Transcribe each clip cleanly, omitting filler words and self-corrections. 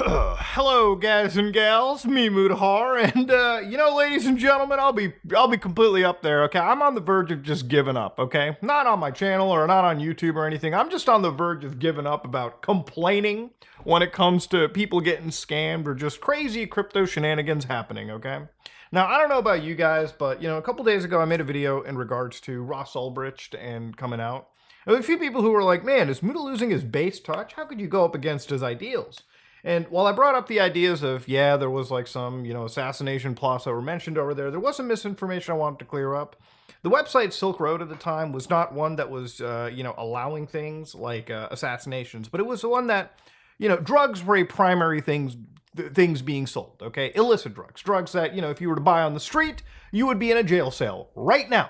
Hello, guys and gals, me Mudahar, and ladies and gentlemen, I'll be completely up there. Okay, I'm on the verge of just giving up. Okay, not on my channel or not on YouTube or anything. I'm just on the verge of giving up about complaining when it comes to people getting scammed or just crazy crypto shenanigans happening. Okay. Now, I don't know about you guys, but a couple days ago I made a video in regards to Ross Ulbricht and coming out. There were a few people who were like, "Man, is Muda losing his base touch? How could you go up against his ideals?" And while I brought up the ideas of, yeah, there was like some, assassination plots that were mentioned over there, there was some misinformation I wanted to clear up. The website Silk Road at the time was not one that was, allowing things like assassinations, but it was the one that, drugs were a primary things being sold, okay? Illicit drugs. Drugs that, if you were to buy on the street, you would be in a jail cell right now.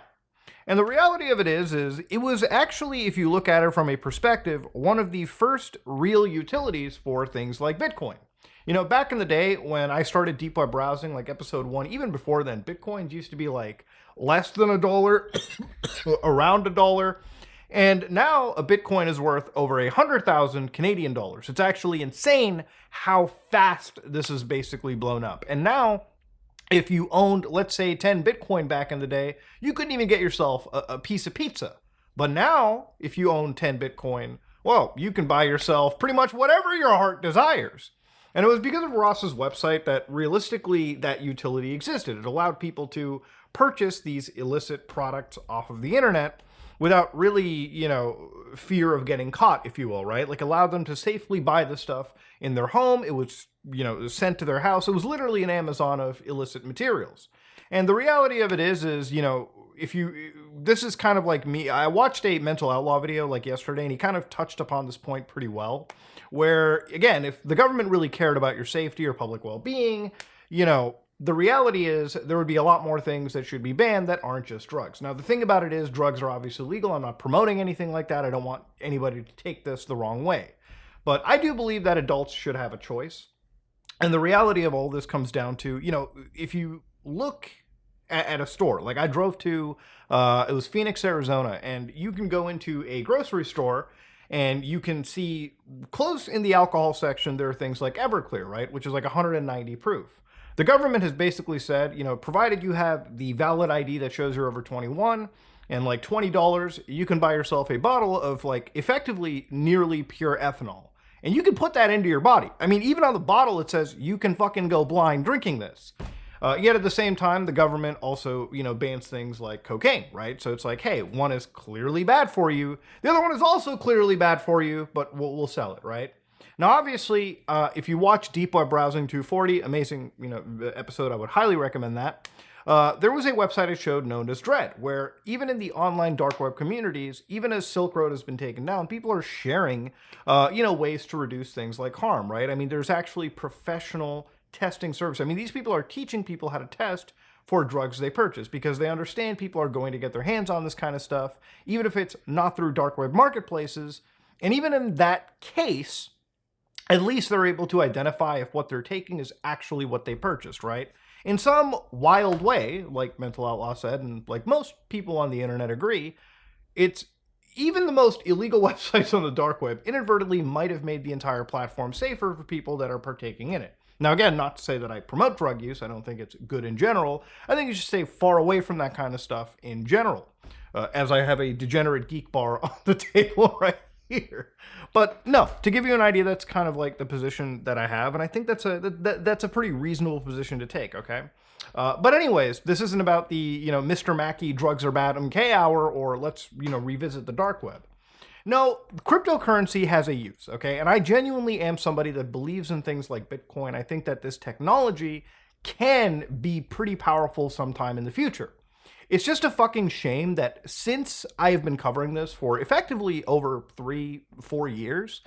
And the reality of it is it was actually, if you look at it from a perspective, one of the first real utilities for things like Bitcoin. Back in the day when I started deep web browsing, like episode 1, even before then, Bitcoins used to be like less than $1, around $1. And now a Bitcoin is worth over 100,000 Canadian dollars. It's actually insane how fast this has basically blown up. And now, if you owned, let's say, 10 Bitcoin back in the day, you couldn't even get yourself a piece of pizza. But now, if you own 10 Bitcoin, well, you can buy yourself pretty much whatever your heart desires. And it was because of Ross's website that realistically that utility existed. It allowed people to purchase these illicit products off of the internet without really, fear of getting caught, if you will, right? Like allowed them to safely buy the stuff in their home. It was, sent to their house. It was literally an Amazon of illicit materials. And the reality of it is, this is kind of like me. I watched a Mental Outlaw video like yesterday, and he kind of touched upon this point pretty well, where, again, if the government really cared about your safety or public well-being, the reality is there would be a lot more things that should be banned that aren't just drugs. Now, the thing about it is drugs are obviously legal. I'm not promoting anything like that. I don't want anybody to take this the wrong way. But I do believe that adults should have a choice. And the reality of all this comes down to, if you look at a store, like I drove to, it was Phoenix, Arizona, and you can go into a grocery store and you can see close in the alcohol section, there are things like Everclear, right? Which is like 190 proof. The government has basically said, provided you have the valid ID that shows you're over 21 and like $20, you can buy yourself a bottle of like effectively nearly pure ethanol. And you can put that into your body. I mean, even on the bottle, it says you can fucking go blind drinking this. Yet at the same time, the government also, bans things like cocaine, right? So it's like, hey, one is clearly bad for you. The other one is also clearly bad for you, but we'll sell it, right? Now, obviously, if you watch Deep Web Browsing 240, amazing, episode, I would highly recommend that. There was a website I showed known as Dread, where even in the online dark web communities, even as Silk Road has been taken down, people are sharing, ways to reduce things like harm, right? I mean, there's actually professional testing service. I mean, these people are teaching people how to test for drugs they purchase because they understand people are going to get their hands on this kind of stuff, even if it's not through dark web marketplaces. And even in that case, at least they're able to identify if what they're taking is actually what they purchased, right? In some wild way, like Mental Outlaw said, and like most people on the internet agree, it's even the most illegal websites on the dark web inadvertently might have made the entire platform safer for people that are partaking in it. Now, again, not to say that I promote drug use. I don't think it's good in general. I think you should stay far away from that kind of stuff in general, as I have a degenerate geek bar on the table right here. But no, to give you an idea, that's kind of like the position that I have, and I think that's a pretty reasonable position to take, okay? But anyways, this isn't about the, Mr. Mackey, drugs are bad, MK hour, or let's, revisit the dark web. No, cryptocurrency has a use, okay? And I genuinely am somebody that believes in things like Bitcoin. I think that this technology can be pretty powerful sometime in the future. It's just a fucking shame that since I have been covering this for effectively over 3-4 years,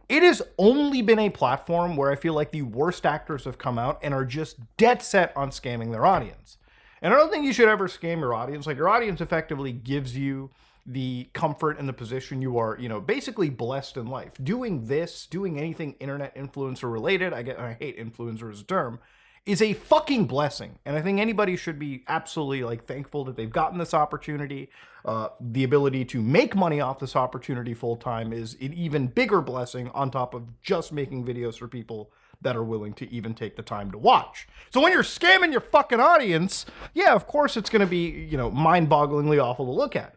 it has only been a platform where I feel like the worst actors have come out and are just dead set on scamming their audience. And I don't think you should ever scam your audience. Like, your audience effectively gives you the comfort and the position you are, basically blessed in life. Doing this, doing anything internet influencer related, I hate influencer as a term, is a fucking blessing. And I think anybody should be absolutely like thankful that they've gotten this opportunity. The ability to make money off this opportunity full time is an even bigger blessing on top of just making videos for people that are willing to even take the time to watch. So when you're scamming your fucking audience, yeah, of course it's going to be, mind-bogglingly awful to look at.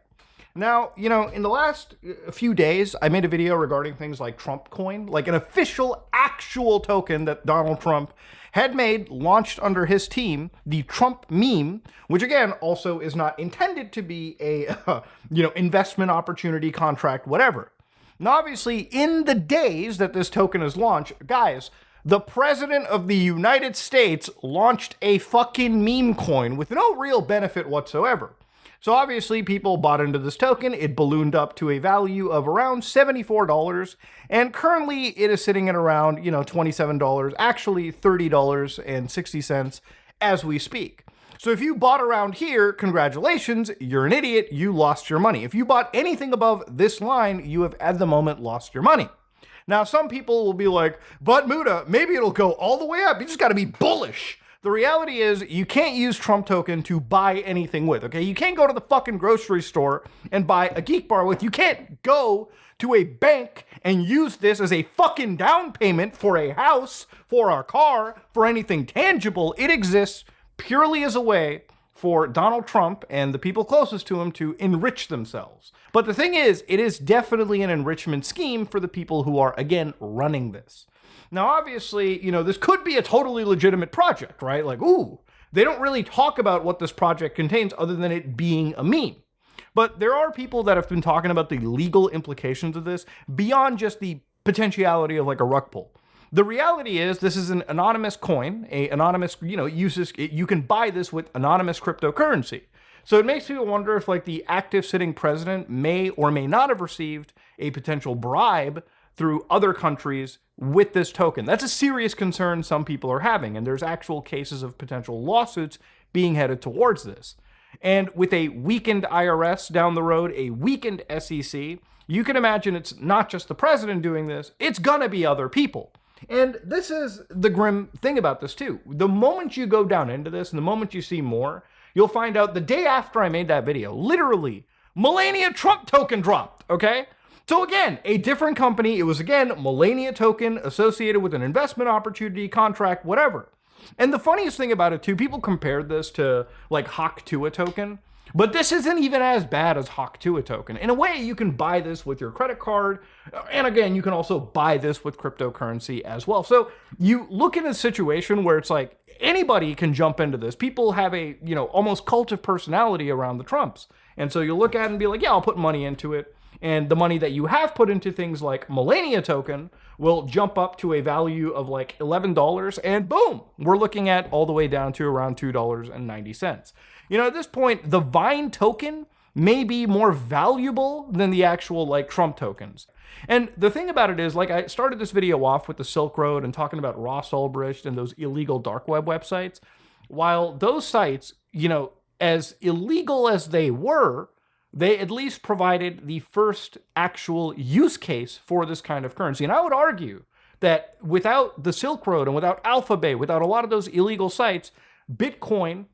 Now, in the last few days, I made a video regarding things like Trump coin, like an official, actual token that Donald Trump had made, launched under his team, the Trump meme, which again, also is not intended to be a, investment opportunity, contract, whatever. Now, obviously, in the days that this token is launched, guys, the president of the United States launched a fucking meme coin with no real benefit whatsoever. So obviously people bought into this token. It ballooned up to a value of around $74, and currently it is sitting at around, $27, actually $30.60 as we speak. So if you bought around here, congratulations, you're an idiot, you lost your money. If you bought anything above this line, you have at the moment lost your money. Now, some people will be like, but Muda, maybe it'll go all the way up. You just got to be bullish. The reality is you can't use Trump token to buy anything with, okay? You can't go to the fucking grocery store and buy a Geek Bar with. You can't go to a bank and use this as a fucking down payment for a house, for a car, for anything tangible. It exists purely as a way for Donald Trump and the people closest to him to enrich themselves. But the thing is, it is definitely an enrichment scheme for the people who are, again, running this. Now, obviously, this could be a totally legitimate project, right? Like, ooh, they don't really talk about what this project contains other than it being a meme. But there are people that have been talking about the legal implications of this beyond just the potentiality of like a rug pull. The reality is this is an anonymous coin, you can buy this with anonymous cryptocurrency. So it makes people wonder if like the active sitting president may or may not have received a potential bribe through other countries with this token. That's a serious concern some people are having, and there's actual cases of potential lawsuits being headed towards this. And with a weakened IRS down the road, a weakened SEC, you can imagine it's not just the president doing this, it's gonna be other people. And this is the grim thing about this too. The moment you go down into this and the moment you see more, you'll find out the day after I made that video, literally, Melania Trump token dropped, okay? So again, a different company, it was again, Melania token associated with an investment opportunity, contract, whatever. And the funniest thing about it too, people compared this to like Hawk Tuah token, but this isn't even as bad as Hawk Tuah token. In a way, you can buy this with your credit card, and again, you can also buy this with cryptocurrency as well. So you look at a situation where it's like anybody can jump into this. People have a, almost cult of personality around the Trumps. And so you look at it and be like, yeah, I'll put money into it. And the money that you have put into things like Melania token will jump up to a value of like $11, and boom, we're looking at all the way down to around $2.90. At this point, the Vine token may be more valuable than the actual like Trump tokens. And the thing about it is, like, I started this video off with the Silk Road and talking about Ross Ulbricht and those illegal dark web websites. While those sites, as illegal as they were, they at least provided the first actual use case for this kind of currency. And I would argue that without the Silk Road and without Alphabet, without a lot of those illegal sites, Bitcoin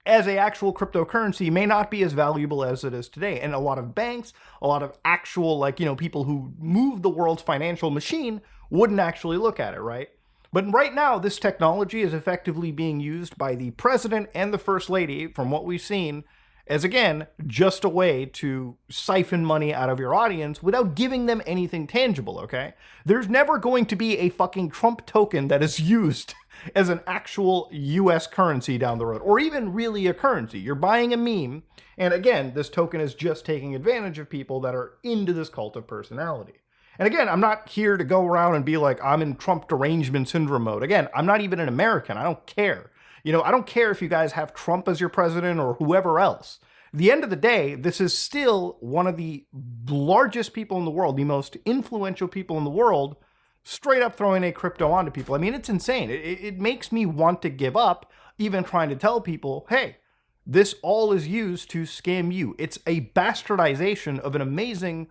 as a actual cryptocurrency may not be as valuable as it is today. And a lot of banks, a lot of actual people who move the world's financial machine wouldn't actually look at it, right? But right now, this technology is effectively being used by the president and the first lady, from what we've seen, as again, just a way to siphon money out of your audience without giving them anything tangible, okay? There's never going to be a fucking Trump token that is used as an actual US currency down the road, or even really a currency. You're buying a meme, and again, this token is just taking advantage of people that are into this cult of personality. And again, I'm not here to go around and be like, I'm in Trump derangement syndrome mode. Again, I'm not even an American. I don't care. I don't care if you guys have Trump as your president or whoever else. At the end of the day, this is still one of the largest people in the world, the most influential people in the world, straight up throwing a crypto onto people. I mean, it's insane. It makes me want to give up even trying to tell people, hey, this all is used to scam you. It's a bastardization of an amazing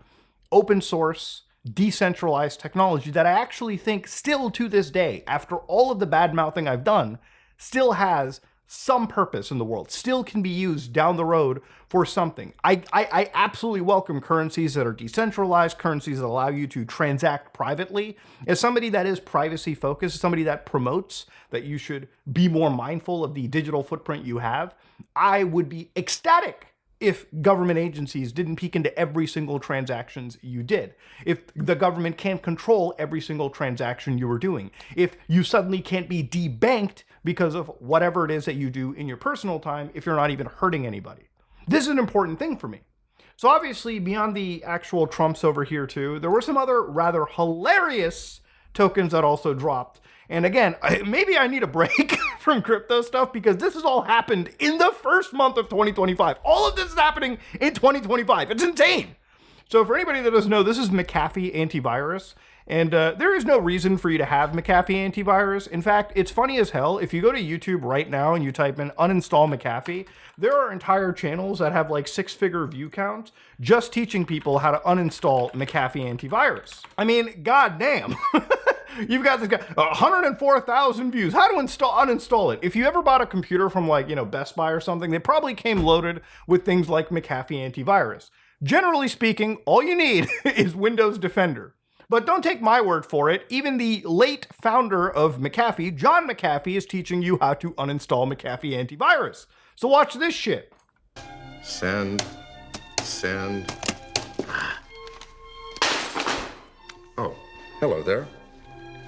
open source, decentralized technology that I actually think still to this day, after all of the bad mouthing I've done, still has some purpose in the world, still can be used down the road for something. I absolutely welcome currencies that are decentralized, currencies that allow you to transact privately. As somebody that is privacy focused, somebody that promotes that you should be more mindful of the digital footprint you have, I would be ecstatic if government agencies didn't peek into every single transactions you did, if the government can't control every single transaction you were doing, if you suddenly can't be debanked because of whatever it is that you do in your personal time if you're not even hurting anybody. This is an important thing for me. So obviously, beyond the actual Trumps over here too, there were some other rather hilarious tokens that also dropped. And again, maybe I need a break from crypto stuff because this has all happened in the first month of 2025. All of this is happening in 2025. It's insane. So for anybody that doesn't know, this is McAfee antivirus. And there is no reason for you to have McAfee antivirus. In fact, it's funny as hell. If you go to YouTube right now and you type in uninstall McAfee, there are entire channels that have like 6-figure view counts just teaching people how to uninstall McAfee antivirus. I mean, goddamn. You've got this guy, 104,000 views. How to uninstall it? If you ever bought a computer from like, Best Buy or something, they probably came loaded with things like McAfee antivirus. Generally speaking, all you need is Windows Defender. But don't take my word for it. Even the late founder of McAfee, John McAfee, is teaching you how to uninstall McAfee antivirus. So watch this shit. Send. Oh, hello there.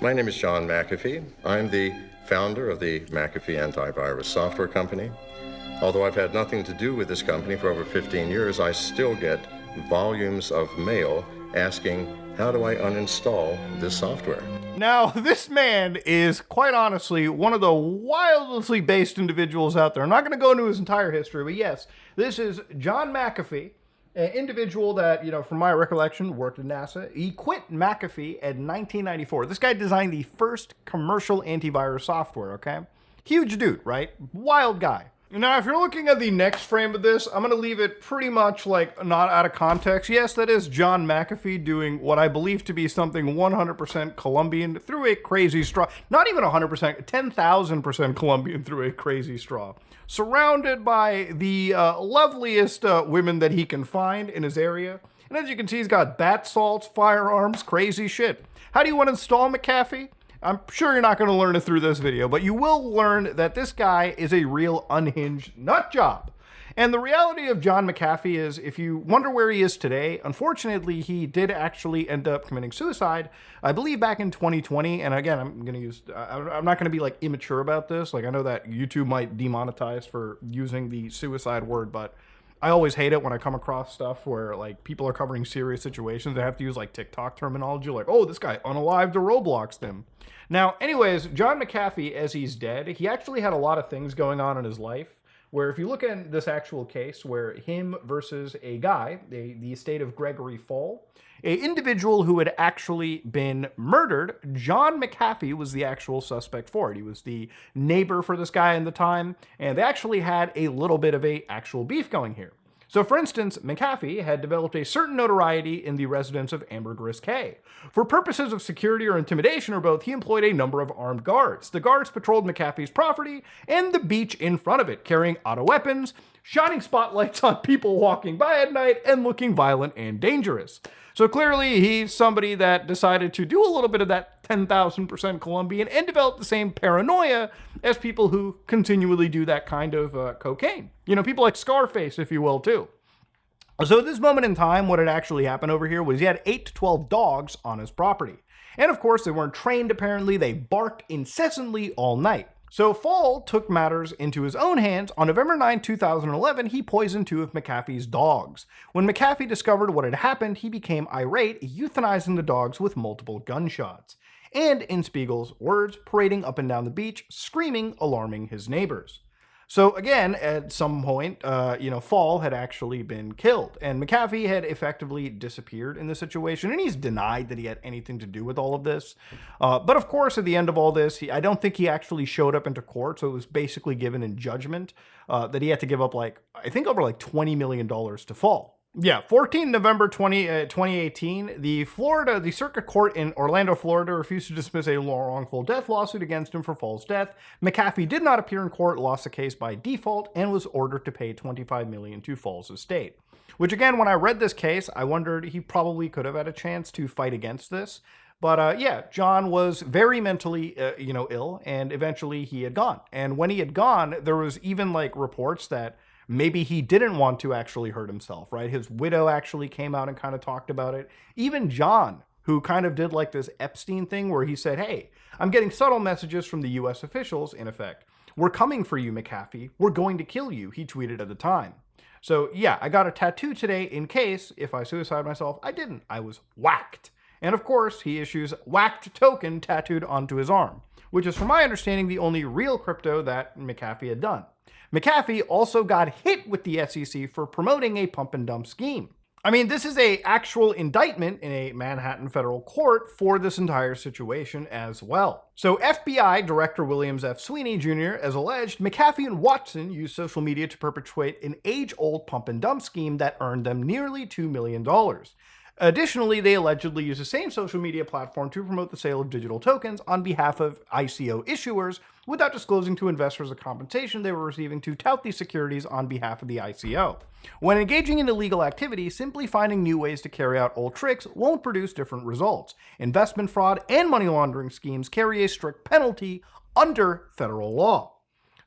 My name is John McAfee. I'm the founder of the McAfee Antivirus Software Company. Although I've had nothing to do with this company for over 15 years, I still get volumes of mail asking, how do I uninstall this software? Now, this man is, quite honestly, one of the wildly based individuals out there. I'm not going to go into his entire history, but yes, this is John McAfee, an individual that, from my recollection, worked at NASA. He quit McAfee in 1994. This guy designed the first commercial antivirus software, okay? Huge dude, right? Wild guy. Now, if you're looking at the next frame of this, I'm going to leave it pretty much like not out of context. Yes, that is John McAfee doing what I believe to be something 100% Colombian through a crazy straw. Not even 100%, 10,000% Colombian through a crazy straw. Surrounded by the loveliest women that he can find in his area. And as you can see, he's got bath salts, firearms, crazy shit. How do you want to install McAfee? I'm sure you're not going to learn it through this video, but you will learn that this guy is a real unhinged nut job. And the reality of John McAfee is, if you wonder where he is today, unfortunately, he did actually end up committing suicide, I believe back in 2020. And again, I'm not going to be like immature about this. Like, I know that YouTube might demonetize for using the suicide word, but I always hate it when I come across stuff where like people are covering serious situations. They have to use like TikTok terminology, like, oh, this guy unalived or Robloxed him. Now, anyways, John McAfee, as he's dead, he actually had a lot of things going on in his life where if you look at this actual case where him versus a guy, the estate of Gregory Fall, an individual who had actually been murdered, John McAfee was the actual suspect for it. He was the neighbor for this guy in the time, and they actually had a little bit of a actual beef going here. So, for instance, McAfee had developed a certain notoriety in the residence of Ambergris Caye. For purposes of security or intimidation or both, he employed a number of armed guards. The guards patrolled McAfee's property and the beach in front of it, carrying auto weapons, shining spotlights on people walking by at night, and looking violent and dangerous. So clearly, he's somebody that decided to do a little bit of that 10,000% Colombian and develop the same paranoia as people who continually do that kind of cocaine. People like Scarface, if you will, too. So at this moment in time, what had actually happened over here was he had 8 to 12 dogs on his property. And of course, they weren't trained, apparently. They barked incessantly all night. So Fall took matters into his own hands. On November 9, 2011, he poisoned 2 of McAfee's dogs. When McAfee discovered what had happened, he became irate, euthanizing the dogs with multiple gunshots. And, in Spiegel's words, parading up and down the beach, screaming, alarming his neighbors. So again, at some point, Fall had actually been killed, and McAfee had effectively disappeared in the situation, and he's denied that he had anything to do with all of this. But of course, at the end of all this, I don't think he actually showed up into court, so it was basically given in judgment that he had to give up, over $20 million to Fall. Yeah, 14 November 2018, the Circuit Court in Orlando, Florida refused to dismiss a wrongful death lawsuit against him for false death. McAfee did not appear in court, lost the case by default, and was ordered to pay $25 million to Falls' estate. Which again, when I read this case, I wondered he probably could have had a chance to fight against this. But yeah, John was very mentally, ill, and eventually he had gone. And when he had gone, there was even like reports that maybe he didn't want to actually hurt himself, right? His widow actually came out and kind of talked about it. Even John, who kind of did like this Epstein thing where he said, hey, I'm getting subtle messages from the US officials, in effect. We're coming for you, McAfee. We're going to kill you, he tweeted at the time. So yeah, I got a tattoo today in case, if I suicide myself, I didn't. I was whacked. And of course, he issues whacked token tattooed onto his arm, which is, from my understanding, the only real crypto that McAfee had done. McAfee also got hit with the SEC for promoting a pump and dump scheme. I mean, this is an actual indictment in a Manhattan federal court for this entire situation as well. So FBI Director Williams F. Sweeney Jr. has alleged McAfee and Watson used social media to perpetuate an age-old pump and dump scheme that earned them nearly $2 million. Additionally, they allegedly used the same social media platform to promote the sale of digital tokens on behalf of ICO issuers without disclosing to investors the compensation they were receiving to tout these securities on behalf of the ICO. When engaging in illegal activity, simply finding new ways to carry out old tricks won't produce different results. Investment fraud and money laundering schemes carry a strict penalty under federal law.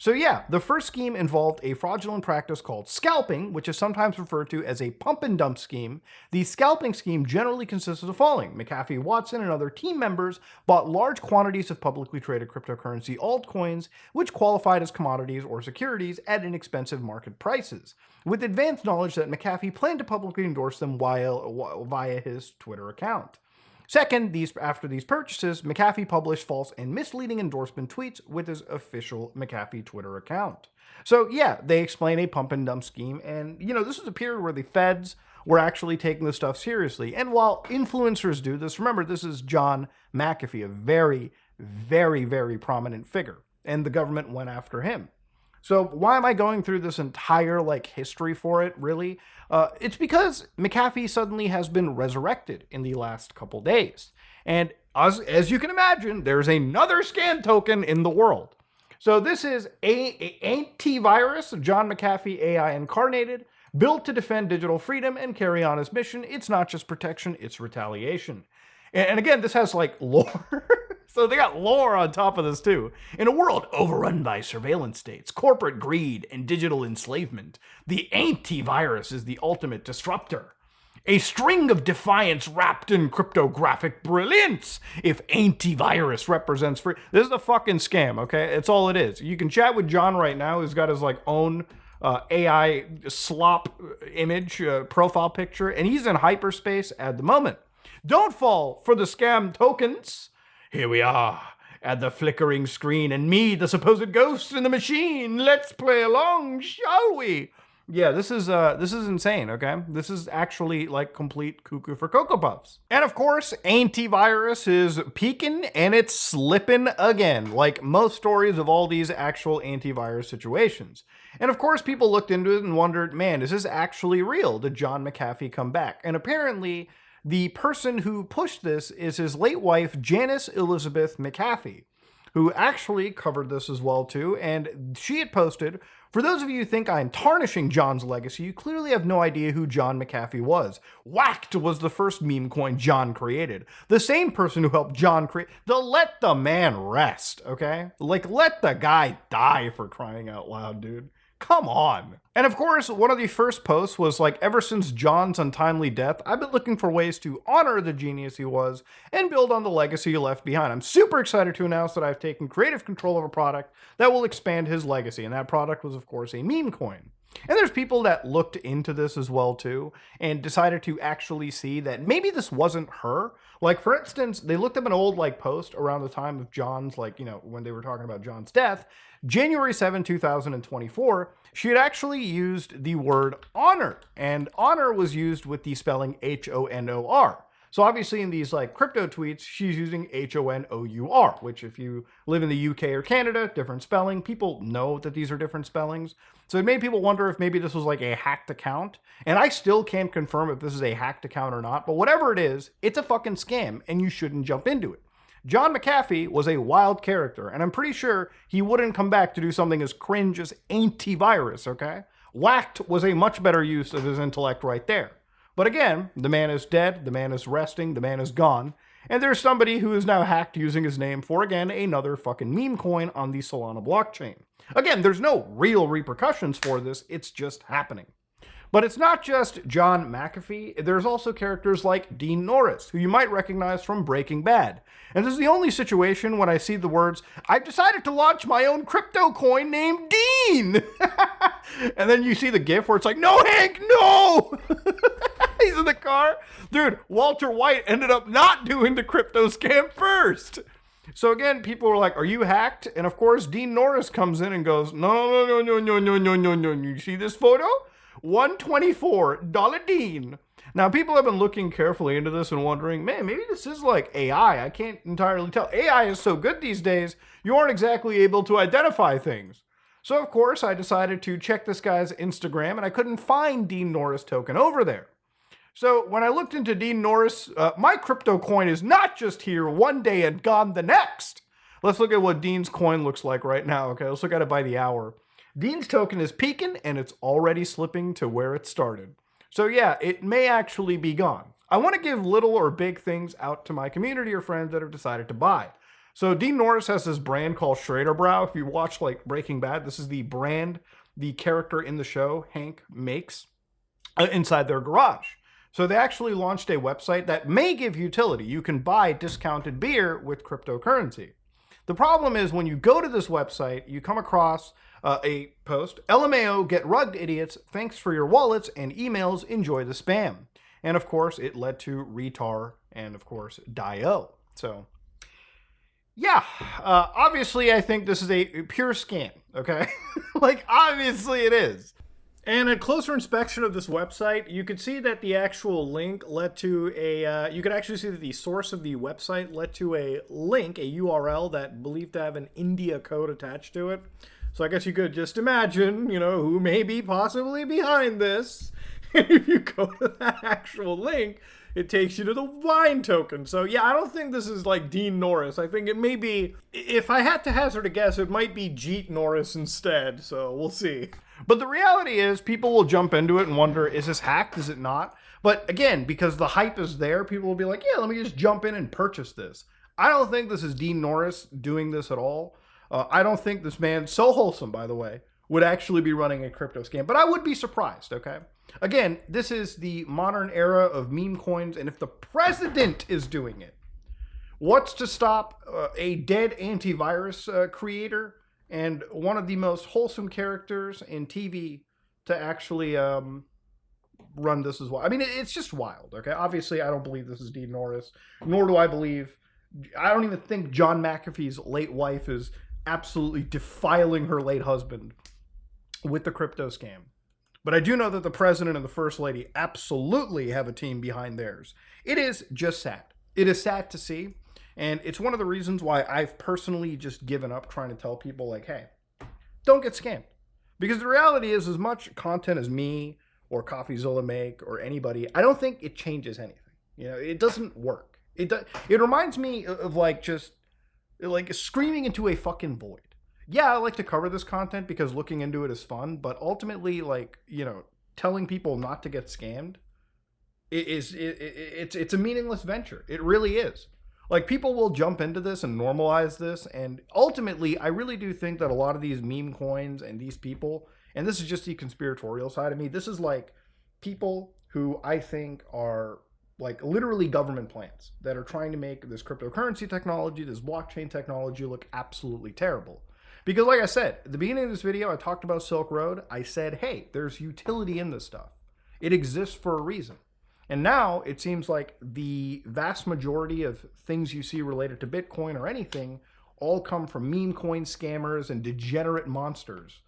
So yeah, the first scheme involved a fraudulent practice called scalping, which is sometimes referred to as a pump and dump scheme. The scalping scheme generally consists of the following. McAfee, Watson, and other team members bought large quantities of publicly traded cryptocurrency altcoins, which qualified as commodities or securities at inexpensive market prices, with advanced knowledge that McAfee planned to publicly endorse them via his Twitter account. Second, after these purchases, McAfee published false and misleading endorsement tweets with his official McAfee Twitter account. So yeah, they explain a pump and dump scheme, and this was a period where the feds were actually taking this stuff seriously. And while influencers do this, remember, this is John McAfee, a very, very, very prominent figure, and the government went after him. So why am I going through this entire history for it, really? It's because McAfee suddenly has been resurrected in the last couple days. And as you can imagine, there's another scam token in the world. So this is a antivirus, John McAfee AI incarnated, built to defend digital freedom and carry on his mission. It's not just protection, it's retaliation. And again, this has lore. So they got lore on top of this too. In a world overrun by surveillance states, corporate greed, and digital enslavement, the antivirus is the ultimate disruptor. A string of defiance wrapped in cryptographic brilliance. If antivirus represents free, this is a fucking scam, okay? It's all it is. You can chat with John right now, who's got his own AI slop image profile picture, and he's in hyperspace at the moment. Don't fall for the scam tokens. Here we are, at the flickering screen, and me, the supposed ghost in the machine. Let's play along, shall we? Yeah, this is insane, okay? This is actually complete cuckoo for Cocoa Puffs. And of course, antivirus is peaking and it's slipping again, like most stories of all these actual antivirus situations. And of course, people looked into it and wondered, man, is this actually real? Did John McAfee come back? And apparently, the person who pushed this is his late wife, Janice Elizabeth McAfee, who actually covered this as well too. And she had posted, for those of you who think I'm tarnishing John's legacy, you clearly have no idea who John McAfee was. Whacked was the first meme coin John created. The same person who helped John create let the man rest, okay? Let the guy die, for crying out loud, dude. Come on. And of course, one of the first posts was ever since John's untimely death, I've been looking for ways to honor the genius he was and build on the legacy he left behind. I'm super excited to announce that I've taken creative control of a product that will expand his legacy. And that product was, of course, a meme coin. And there's people that looked into this as well too and decided to actually see that maybe this wasn't her. For instance, they looked up an old post around the time of John's when they were talking about John's death, January 7, 2024, she had actually used the word honor, and honor was used with the spelling Honor. So obviously in these like crypto tweets, she's using HONOUR, which if you live in the UK or Canada, different spelling. People know that these are different spellings. So it made people wonder if maybe this was like a hacked account. And I still can't confirm if this is a hacked account or not, but whatever it is, it's a fucking scam and you shouldn't jump into it. John McAfee was a wild character, and I'm pretty sure he wouldn't come back to do something as cringe as antivirus, okay? Whacked was a much better use of his intellect right there. But again, the man is dead, the man is resting, the man is gone, and there's somebody who is now hacked using his name for, again, another fucking meme coin on the Solana blockchain. Again, there's no real repercussions for this, it's just happening. But it's not just John McAfee, there's also characters like Dean Norris, who you might recognize from Breaking Bad. And this is the only situation when I see the words, "I've decided to launch my own crypto coin named Dean." And then you see the gif where it's like, "No, Hank, no!" He's in the car. Dude, Walter White ended up not doing the crypto scam first. So again, people were like, "Are you hacked?" And of course, Dean Norris comes in and goes, "No, no, no, no, no, no, no, no, no. You see this photo? $124 Dean." Now, people have been looking carefully into this and wondering, man, maybe this is like AI. I can't entirely tell. AI is so good these days, you aren't exactly able to identify things. So, of course, I decided to check this guy's Instagram, and I couldn't find Dean Norris token over there. So when I looked into Dean Norris, my crypto coin is not just here one day and gone the next. Let's look at what Dean's coin looks like right now. Okay, let's look at it by the hour. Dean's token is peaking, and it's already slipping to where it started. So yeah, it may actually be gone. I want to give little or big things out to my community or friends that have decided to buy. So Dean Norris has this brand called Schraderbrow. If you watch like Breaking Bad, this is the brand the character in the show, Hank, makes inside their garage. So they actually launched a website that may give utility. You can buy discounted beer with cryptocurrency. The problem is when you go to this website, you come across a post, "LMAO, get rugged idiots, thanks for your wallets and emails, enjoy the spam." And of course, it led to Retar and of course, Dio. So yeah, obviously I think this is a pure scam, okay? Like obviously it is. And a closer inspection of this website, you could see that the actual link led to a, you could actually see that the source of the website led to a link, a URL that believed to have an India code attached to it. So I guess you could just imagine, you know, who may be possibly behind this. And if you go to that actual link, it takes you to the wine token. So yeah, I don't think this is like Dean Norris. I think it may be, if I had to hazard a guess, it might be Jeet Norris instead. So we'll see. But the reality is people will jump into it and wonder, is this hacked? Is it not? But again, because the hype is there, people will be like, yeah, let me just jump in and purchase this. I don't think this is Dean Norris doing this at all. I don't think this man, so wholesome, by the way, would actually be running a crypto scam. But I would be surprised, okay? Again, this is the modern era of meme coins, and if the president is doing it, what's to stop a dead antivirus creator and one of the most wholesome characters in TV to actually run this as well? I mean, it's just wild, okay? Obviously, I don't believe this is Dean Norris, nor do I believe, I don't even think John McAfee's late wife is absolutely defiling her late husband with the crypto scam. But I do know that the president and the first lady absolutely have a team behind theirs. It is just sad. It is sad to see. And it's one of the reasons why I've personally just given up trying to tell people like, hey, don't get scammed. Because the reality is, as much content as me or CoffeeZilla make or anybody, I don't think it changes anything. You know, it doesn't work. It reminds me of like just like screaming into a fucking void. Yeah, I like to cover this content because looking into it is fun, but ultimately, like, you know, telling people not to get scammed it's a meaningless venture. It really is. Like, people will jump into this and normalize this, and ultimately, I really do think that a lot of these meme coins and these people, and this is just the conspiratorial side of me, this is like people who I think are like literally government plans that are trying to make this cryptocurrency technology, this blockchain technology look absolutely terrible. Because like I said, at the beginning of this video, I talked about Silk Road. I said, hey, there's utility in this stuff. It exists for a reason. And now it seems like the vast majority of things you see related to Bitcoin or anything all come from meme coin scammers and degenerate monsters.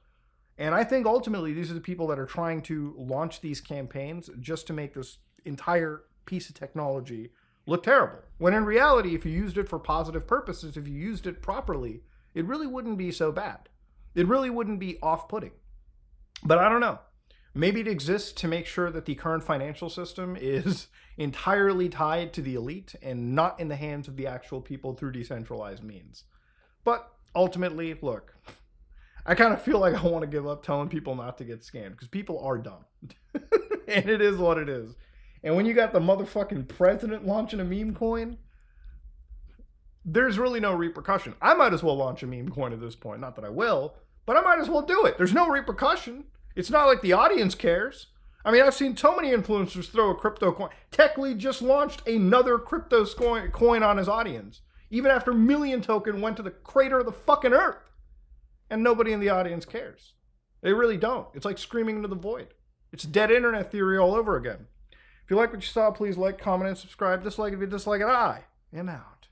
And I think ultimately these are the people that are trying to launch these campaigns just to make this entire piece of technology look terrible. When in reality, if you used it for positive purposes, if you used it properly, it really wouldn't be so bad. It really wouldn't be off-putting. But I don't know. Maybe it exists to make sure that the current financial system is entirely tied to the elite and not in the hands of the actual people through decentralized means. But ultimately, look, I kind of feel like I want to give up telling people not to get scammed because people are dumb. And it is what it is. And when you got the motherfucking president launching a meme coin, there's really no repercussion. I might as well launch a meme coin at this point. Not that I will, but I might as well do it. There's no repercussion. It's not like the audience cares. I mean, I've seen so many influencers throw a crypto coin. Techly just launched another crypto coin on his audience, even after Million Token went to the crater of the fucking earth. And nobody in the audience cares. They really don't. It's like screaming into the void. It's dead internet theory all over again. If you like what you saw, please like, comment, and subscribe. Dislike if you dislike it. I am out.